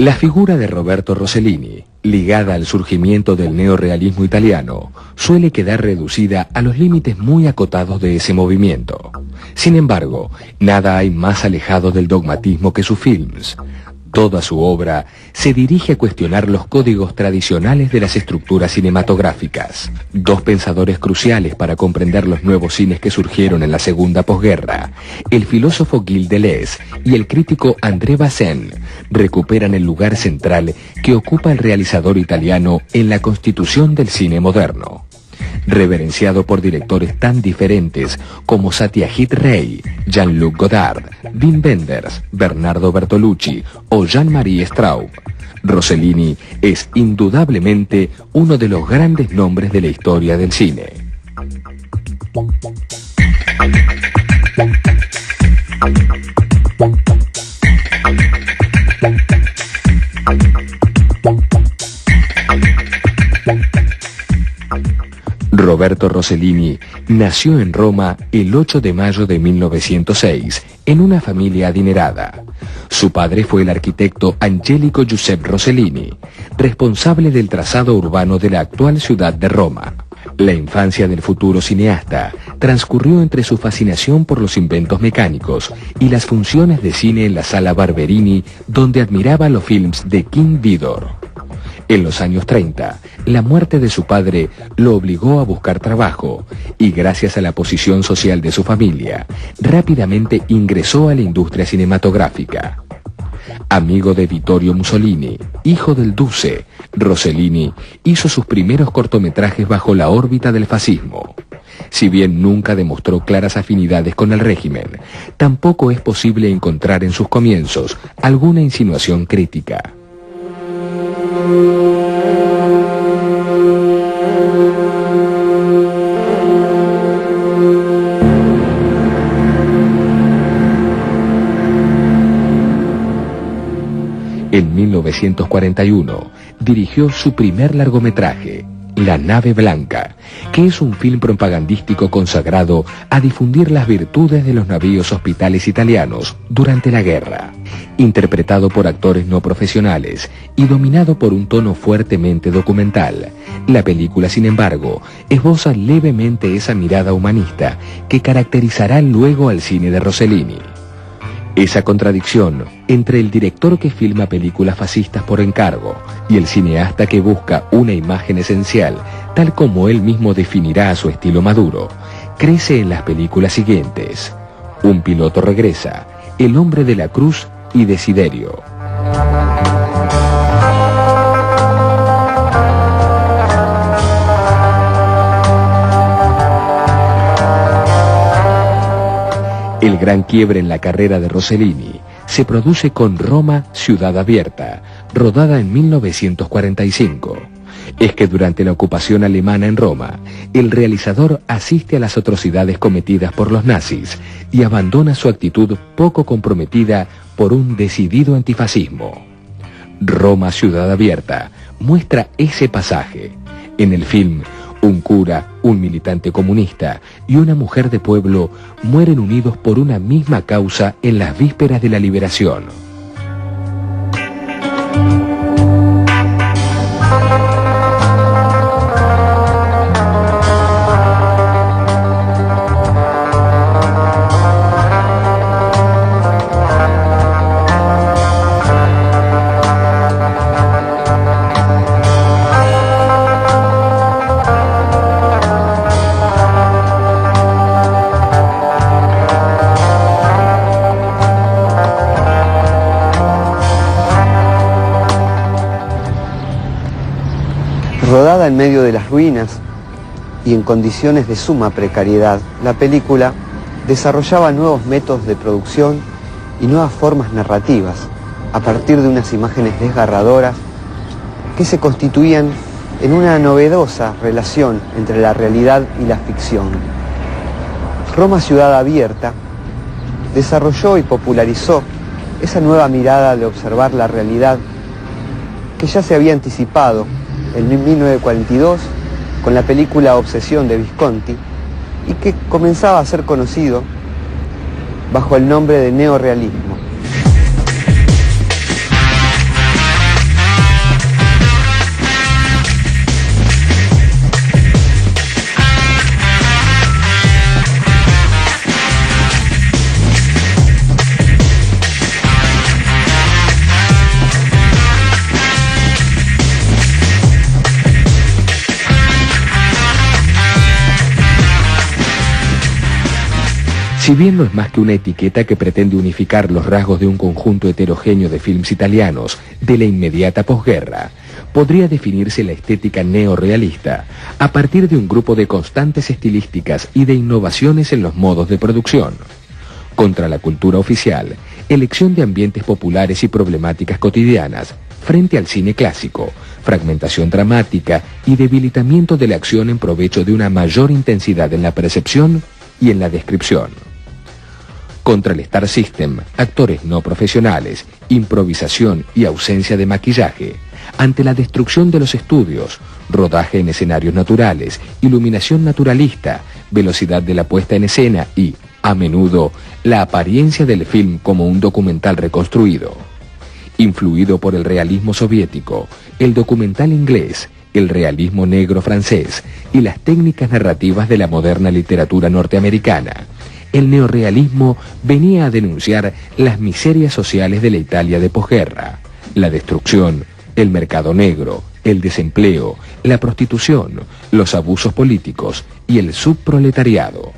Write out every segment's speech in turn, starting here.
La figura de Roberto Rossellini, ligada al surgimiento del neorrealismo italiano, suele quedar reducida a los límites muy acotados de ese movimiento. Sin embargo, nada hay más alejado del dogmatismo que sus films. Toda su obra se dirige a cuestionar los códigos tradicionales de las estructuras cinematográficas. Dos pensadores cruciales para comprender los nuevos cines que surgieron en la segunda posguerra, el filósofo Gilles Deleuze y el crítico André Bazin, recuperan el lugar central que ocupa el realizador italiano en la constitución del cine moderno. Reverenciado por directores tan diferentes como Satyajit Ray, Jean-Luc Godard, Wim Wenders, Bernardo Bertolucci o Jean-Marie Straub, Rossellini es indudablemente uno de los grandes nombres de la historia del cine. Roberto Rossellini nació en Roma el 8 de mayo de 1906 en una familia adinerada. Su padre fue el arquitecto Angelico Giuseppe Rossellini, responsable del trazado urbano de la actual ciudad de Roma. La infancia del futuro cineasta transcurrió entre su fascinación por los inventos mecánicos y las funciones de cine en la sala Barberini, donde admiraba los films de King Vidor. En los años 30, la muerte de su padre lo obligó a buscar trabajo y gracias a la posición social de su familia, rápidamente ingresó a la industria cinematográfica. Amigo de Vittorio Mussolini, hijo del Duce, Rossellini hizo sus primeros cortometrajes bajo la órbita del fascismo. Si bien nunca demostró claras afinidades con el régimen, tampoco es posible encontrar en sus comienzos alguna insinuación crítica. En 1941 dirigió su primer largometraje, La nave blanca, que es un film propagandístico consagrado a difundir las virtudes de los navíos hospitales italianos durante la guerra. Interpretado por actores no profesionales y dominado por un tono fuertemente documental, la película, sin embargo, esboza levemente esa mirada humanista que caracterizará luego al cine de Rossellini. Esa contradicción entre el director que filma películas fascistas por encargo y el cineasta que busca una imagen esencial, tal como él mismo definirá a su estilo maduro, crece en las películas siguientes: Un piloto regresa, El hombre de la cruz y Desiderio. El gran quiebre en la carrera de Rossellini se produce con Roma, ciudad abierta, rodada en 1945. Es que durante la ocupación alemana en Roma, el realizador asiste a las atrocidades cometidas por los nazis y abandona su actitud poco comprometida por un decidido antifascismo. Roma, ciudad abierta, muestra ese pasaje. En el film, un cura, un militante comunista y una mujer de pueblo mueren unidos por una misma causa en las vísperas de la liberación. Rodada en medio de las ruinas y en condiciones de suma precariedad, la película desarrollaba nuevos métodos de producción y nuevas formas narrativas a partir de unas imágenes desgarradoras que se constituían en una novedosa relación entre la realidad y la ficción. Roma, ciudad abierta, desarrolló y popularizó esa nueva mirada de observar la realidad que ya se había anticipado en 1942 con la película Obsesión de Visconti y que comenzaba a ser conocido bajo el nombre de neorrealismo. Si bien no es más que una etiqueta que pretende unificar los rasgos de un conjunto heterogéneo de films italianos de la inmediata posguerra, podría definirse la estética neorrealista a partir de un grupo de constantes estilísticas y de innovaciones en los modos de producción. Contra la cultura oficial, elección de ambientes populares y problemáticas cotidianas, frente al cine clásico, fragmentación dramática y debilitamiento de la acción en provecho de una mayor intensidad en la percepción y en la descripción. Contra el Star System, actores no profesionales, improvisación y ausencia de maquillaje, ante la destrucción de los estudios, rodaje en escenarios naturales, iluminación naturalista, velocidad de la puesta en escena y, a menudo, la apariencia del film como un documental reconstruido. Influido por el realismo soviético, el documental inglés, el realismo negro francés y las técnicas narrativas de la moderna literatura norteamericana, el neorrealismo venía a denunciar las miserias sociales de la Italia de posguerra, la destrucción, el mercado negro, el desempleo, la prostitución, los abusos políticos y el subproletariado.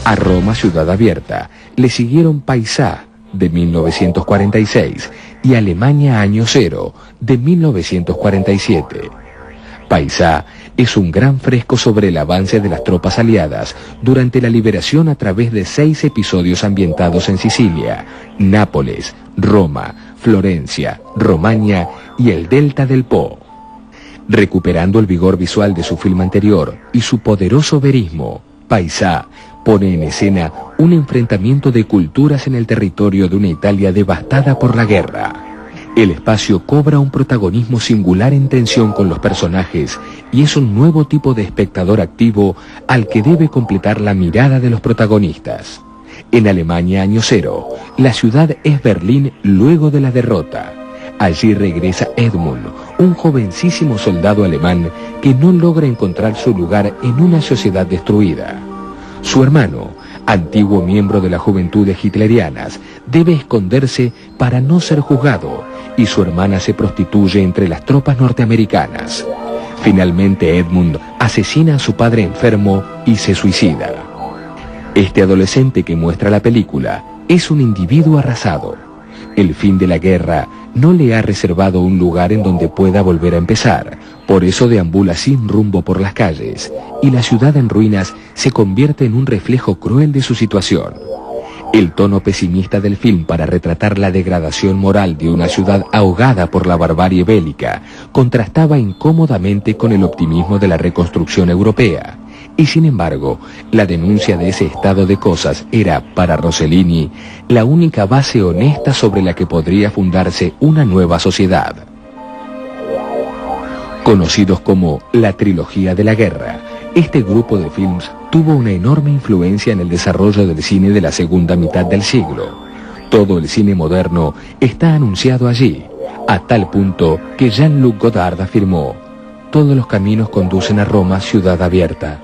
A Roma, Ciudad Abierta, le siguieron Paisà, de 1946, y Alemania Año Cero, de 1947. Paisà es un gran fresco sobre el avance de las tropas aliadas durante la liberación a través de 6 episodios ambientados en Sicilia, Nápoles, Roma, Florencia, Romagna y el delta del Po. Recuperando el vigor visual de su film anterior y su poderoso verismo, Paisà pone en escena un enfrentamiento de culturas en el territorio de una Italia devastada por la guerra. El espacio cobra un protagonismo singular en tensión con los personajes y es un nuevo tipo de espectador activo al que debe completar la mirada de los protagonistas. En Alemania Año Cero, la ciudad es Berlín luego de la derrota. Allí regresa Edmund, un jovencísimo soldado alemán que no logra encontrar su lugar en una sociedad destruida. Su hermano, antiguo miembro de las juventudes hitlerianas, debe esconderse para no ser juzgado, y su hermana se prostituye entre las tropas norteamericanas. Finalmente Edmund asesina a su padre enfermo y se suicida. Este adolescente que muestra la película es un individuo arrasado. El fin de la guerra no le ha reservado un lugar en donde pueda volver a empezar, por eso deambula sin rumbo por las calles, y la ciudad en ruinas se convierte en un reflejo cruel de su situación. El tono pesimista del film para retratar la degradación moral de una ciudad ahogada por la barbarie bélica contrastaba incómodamente con el optimismo de la reconstrucción europea. Y sin embargo, la denuncia de ese estado de cosas era, para Rossellini, la única base honesta sobre la que podría fundarse una nueva sociedad. Conocidos como la trilogía de la guerra, este grupo de films tuvo una enorme influencia en el desarrollo del cine de la segunda mitad del siglo. Todo el cine moderno está anunciado allí, a tal punto que Jean-Luc Godard afirmó: todos los caminos conducen a Roma, Ciudad Abierta.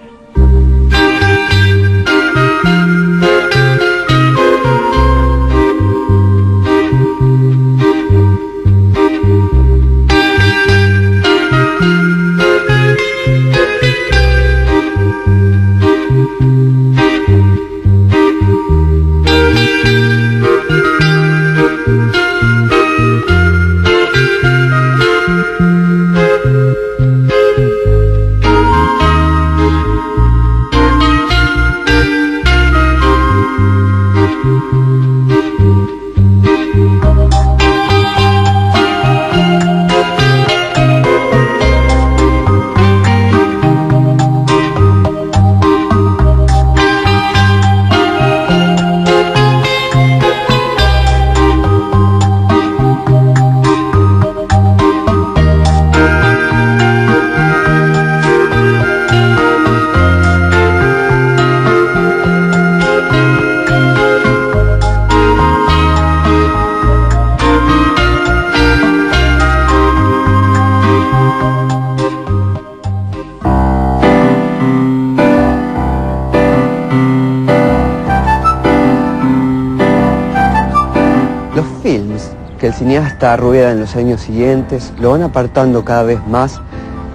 que el cineasta Rueda en los años siguientes lo van apartando cada vez más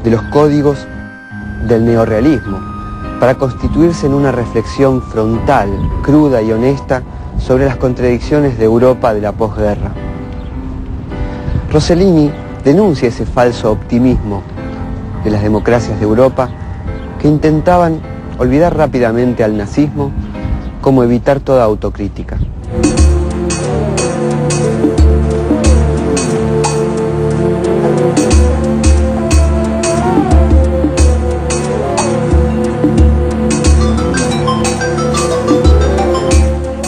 de los códigos del neorrealismo, para constituirse en una reflexión frontal, cruda y honesta sobre las contradicciones de Europa de la posguerra. Rossellini denuncia ese falso optimismo de las democracias de Europa que intentaban olvidar rápidamente al nazismo, como evitar toda autocrítica.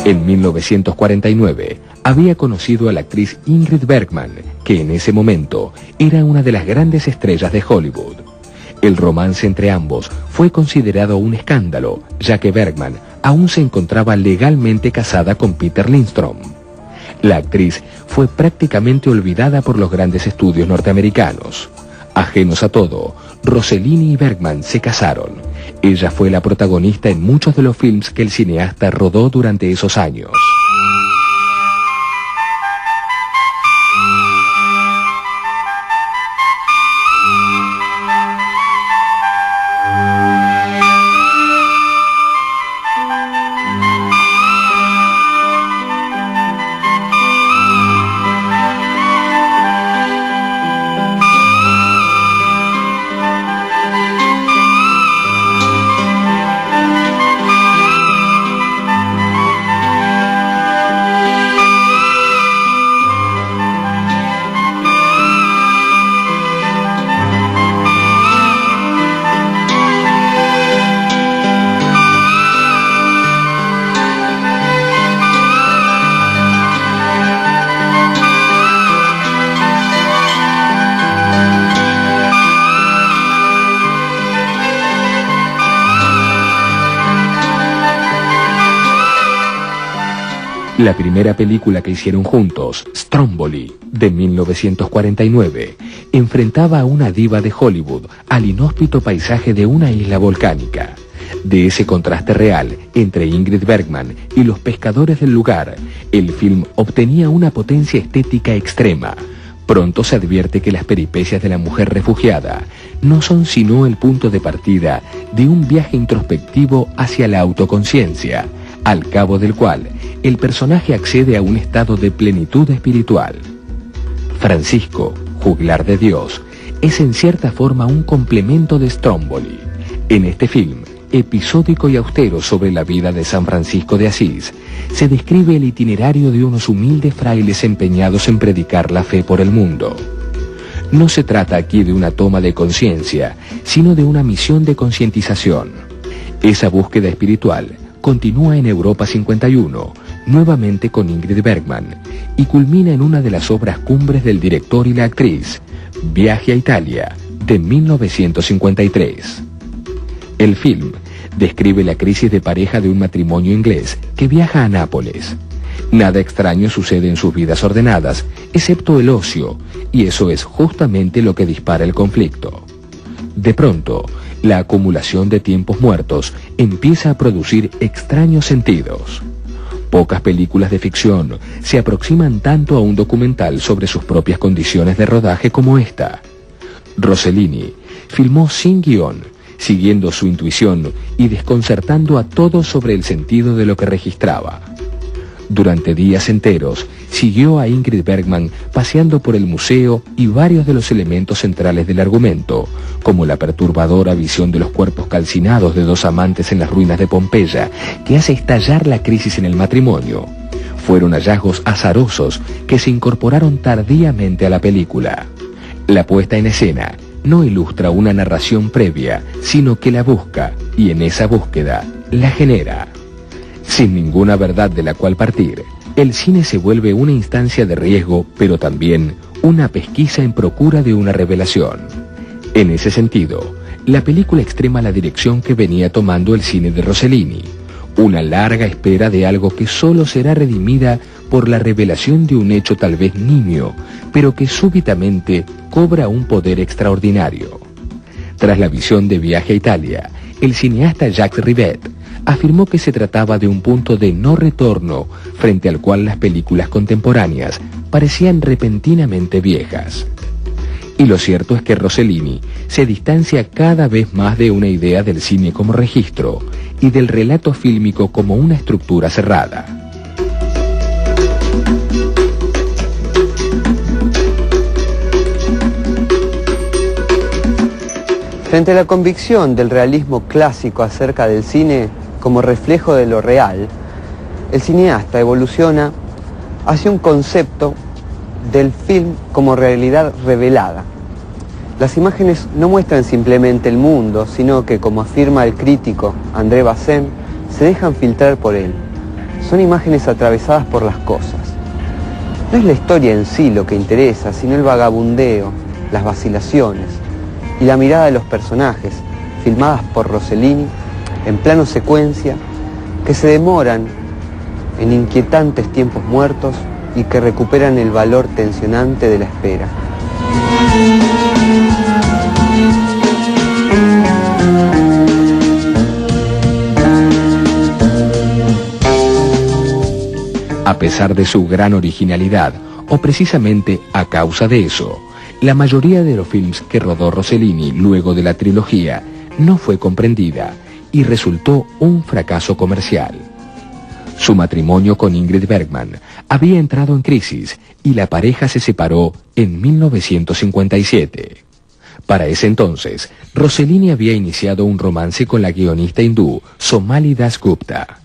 En 1949 había conocido a la actriz Ingrid Bergman, que en ese momento era una de las grandes estrellas de Hollywood. El romance entre ambos fue considerado un escándalo, ya que Bergman aún se encontraba legalmente casada con Peter Lindstrom. La actriz fue prácticamente olvidada por los grandes estudios norteamericanos. Ajenos a todo, Rossellini y Bergman se casaron. Ella fue la protagonista en muchos de los films que el cineasta rodó durante esos años. La primera película que hicieron juntos, Stromboli, de 1949, enfrentaba a una diva de Hollywood al inhóspito paisaje de una isla volcánica. De ese contraste real entre Ingrid Bergman y los pescadores del lugar, el film obtenía una potencia estética extrema. Pronto se advierte que las peripecias de la mujer refugiada no son sino el punto de partida de un viaje introspectivo hacia la autoconciencia, al cabo del cual el personaje accede a un estado de plenitud espiritual. Francisco, juglar de Dios, es en cierta forma un complemento de Stromboli. En este film, episódico y austero sobre la vida de San Francisco de Asís, se describe el itinerario de unos humildes frailes empeñados en predicar la fe por el mundo. No se trata aquí de una toma de conciencia, sino de una misión de concientización. Esa búsqueda espiritual continúa en Europa 51, nuevamente con Ingrid Bergman, y culmina en una de las obras cumbres del director y la actriz, Viaje a Italia, de 1953. El film describe la crisis de pareja de un matrimonio inglés que viaja a Nápoles. Nada extraño sucede en sus vidas ordenadas, excepto el ocio, y eso es justamente lo que dispara el conflicto. De pronto, la acumulación de tiempos muertos empieza a producir extraños sentidos. Pocas películas de ficción se aproximan tanto a un documental sobre sus propias condiciones de rodaje como esta. Rossellini filmó sin guión, siguiendo su intuición y desconcertando a todos sobre el sentido de lo que registraba. Durante días enteros, siguió a Ingrid Bergman paseando por el museo y varios de los elementos centrales del argumento, como la perturbadora visión de los cuerpos calcinados de dos amantes en las ruinas de Pompeya, que hace estallar la crisis en el matrimonio. Fueron hallazgos azarosos que se incorporaron tardíamente a la película. La puesta en escena no ilustra una narración previa, sino que la busca, y en esa búsqueda la genera. Sin ninguna verdad de la cual partir, el cine se vuelve una instancia de riesgo, pero también una pesquisa en procura de una revelación. En ese sentido, la película extrema la dirección que venía tomando el cine de Rossellini, una larga espera de algo que solo será redimida por la revelación de un hecho tal vez nimio, pero que súbitamente cobra un poder extraordinario. Tras la visión de Viaje a Italia, el cineasta Jacques Rivette afirmó que se trataba de un punto de no retorno frente al cual las películas contemporáneas parecían repentinamente viejas. Y lo cierto es que Rossellini se distancia cada vez más de una idea del cine como registro y del relato fílmico como una estructura cerrada. Frente a la convicción del realismo clásico acerca del cine como reflejo de lo real, el cineasta evoluciona hacia un concepto del film como realidad revelada. Las imágenes no muestran simplemente el mundo, sino que, como afirma el crítico André Bazin, se dejan filtrar por él. Son imágenes atravesadas por las cosas. No es la historia en sí lo que interesa, sino el vagabundeo, las vacilaciones y la mirada de los personajes, filmadas por Rossellini en plano secuencia, que se demoran en inquietantes tiempos muertos y que recuperan el valor tensionante de la espera. A pesar de su gran originalidad, o precisamente a causa de eso, la mayoría de los films que rodó Rossellini luego de la trilogía no fue comprendida y resultó un fracaso comercial. Su matrimonio con Ingrid Bergman había entrado en crisis y la pareja se separó en 1957. Para ese entonces, Rossellini había iniciado un romance con la guionista hindú Somali Dasgupta.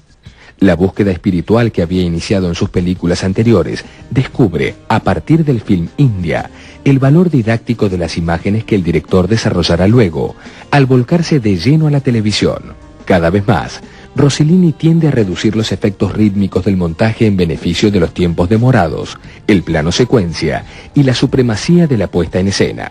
La búsqueda espiritual que había iniciado en sus películas anteriores descubre, a partir del film India, el valor didáctico de las imágenes que el director desarrollará luego, al volcarse de lleno a la televisión. Cada vez más, Rossellini tiende a reducir los efectos rítmicos del montaje en beneficio de los tiempos demorados, el plano secuencia y la supremacía de la puesta en escena.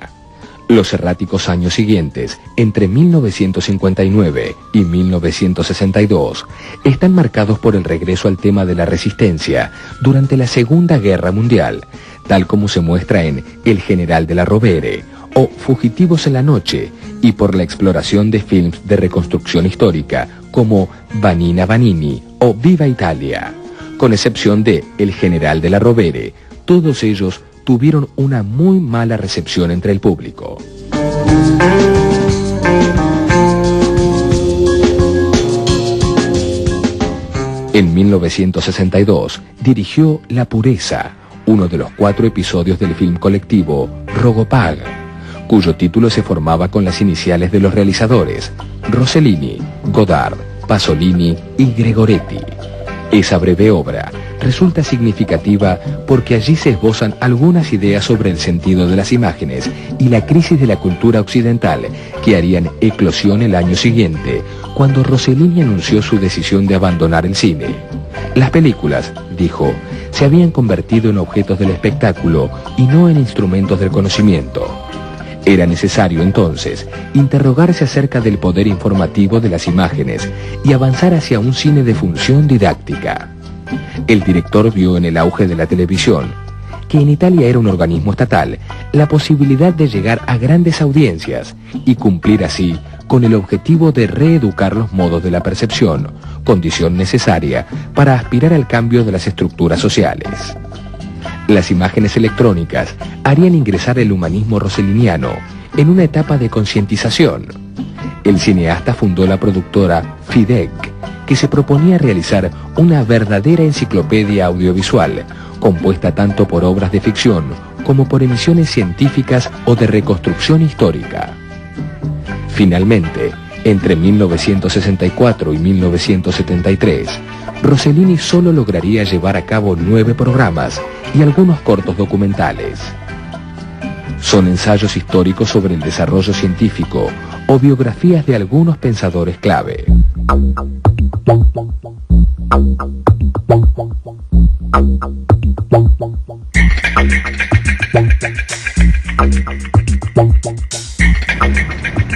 Los erráticos años siguientes, entre 1959 y 1962, están marcados por el regreso al tema de la resistencia durante la Segunda Guerra Mundial, tal como se muestra en El General de la Rovere o Fugitivos en la Noche, y por la exploración de films de reconstrucción histórica como Vanina Vanini o Viva Italia. Con excepción de El General de la Rovere, todos ellos tuvieron una muy mala recepción entre el público. En 1962 dirigió La Pureza, uno de los 4 episodios del film colectivo Rogopag, cuyo título se formaba con las iniciales de los realizadores, Rossellini, Godard, Pasolini y Gregoretti. Esa breve obra resulta significativa porque allí se esbozan algunas ideas sobre el sentido de las imágenes y la crisis de la cultura occidental que harían eclosión el año siguiente, cuando Rossellini anunció su decisión de abandonar el cine. Las películas, dijo, se habían convertido en objetos del espectáculo y no en instrumentos del conocimiento. Era necesario entonces interrogarse acerca del poder informativo de las imágenes y avanzar hacia un cine de función didáctica. El director vio en el auge de la televisión, que en Italia era un organismo estatal, la posibilidad de llegar a grandes audiencias y cumplir así con el objetivo de reeducar los modos de la percepción, condición necesaria para aspirar al cambio de las estructuras sociales. Las imágenes electrónicas harían ingresar el humanismo rosselliniano en una etapa de concientización. El cineasta fundó la productora Fidec, que se proponía realizar una verdadera enciclopedia audiovisual, compuesta tanto por obras de ficción como por emisiones científicas o de reconstrucción histórica. Finalmente, entre 1964 y 1973, Rossellini solo lograría llevar a cabo 9 programas y algunos cortos documentales. Son ensayos históricos sobre el desarrollo científico o biografías de algunos pensadores clave.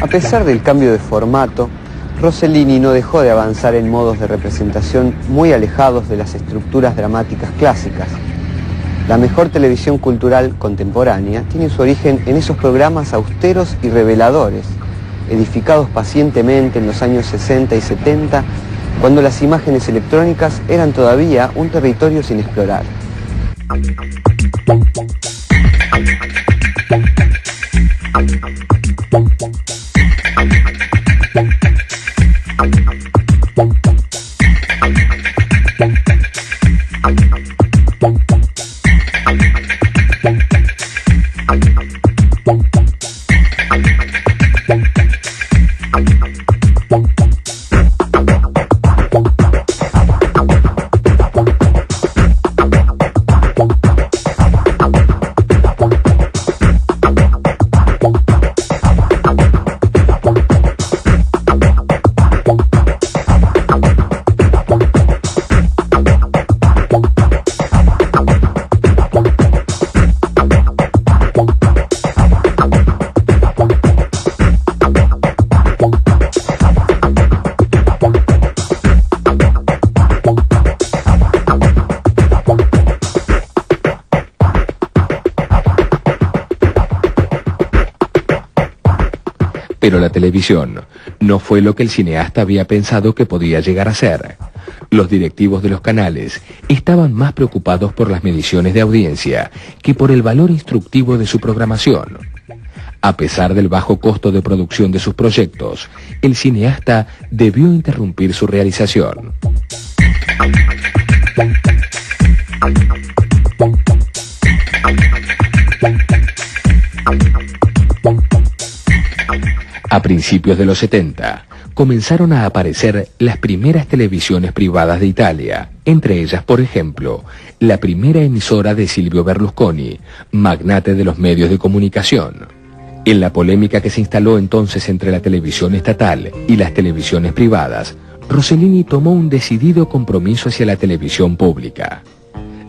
A pesar del cambio de formato, Rossellini no dejó de avanzar en modos de representación muy alejados de las estructuras dramáticas clásicas. La mejor televisión cultural contemporánea tiene su origen en esos programas austeros y reveladores, edificados pacientemente en los años 60 y 70, cuando las imágenes electrónicas eran todavía un territorio sin explorar. Pero la televisión no fue lo que el cineasta había pensado que podía llegar a ser. Los directivos de los canales estaban más preocupados por las mediciones de audiencia que por el valor instructivo de su programación. A pesar del bajo costo de producción de sus proyectos, el cineasta debió interrumpir su realización. A principios de los 70, comenzaron a aparecer las primeras televisiones privadas de Italia, entre ellas, por ejemplo, la primera emisora de Silvio Berlusconi, magnate de los medios de comunicación. En la polémica que se instaló entonces entre la televisión estatal y las televisiones privadas, Rossellini tomó un decidido compromiso hacia la televisión pública.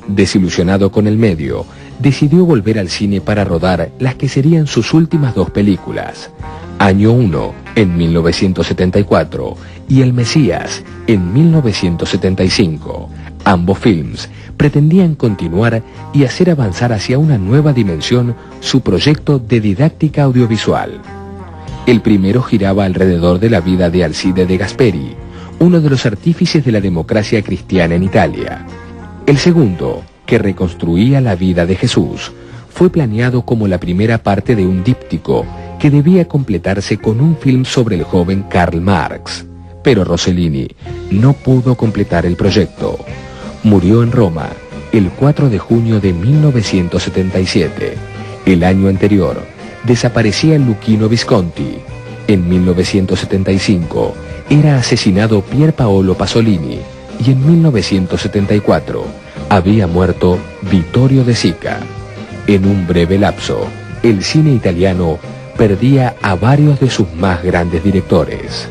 Desilusionado con el medio, decidió volver al cine para rodar las que serían sus últimas dos películas, Año 1 en 1974 y El Mesías en 1975. Ambos films pretendían continuar y hacer avanzar hacia una nueva dimensión su proyecto de didáctica audiovisual. El primero giraba alrededor de la vida de Alcide de Gasperi, uno de los artífices de la democracia cristiana en Italia. El segundo, que reconstruía la vida de Jesús, fue planeado como la primera parte de un díptico que debía completarse con un film sobre el joven Karl Marx. Pero Rossellini no pudo completar el proyecto. Murió en Roma el 4 de junio de 1977. El año anterior desaparecía Luchino Visconti. En 1975 era asesinado Pier Paolo Pasolini y en 1974 había muerto Vittorio De Sica. En un breve lapso, el cine italiano perdía a varios de sus más grandes directores.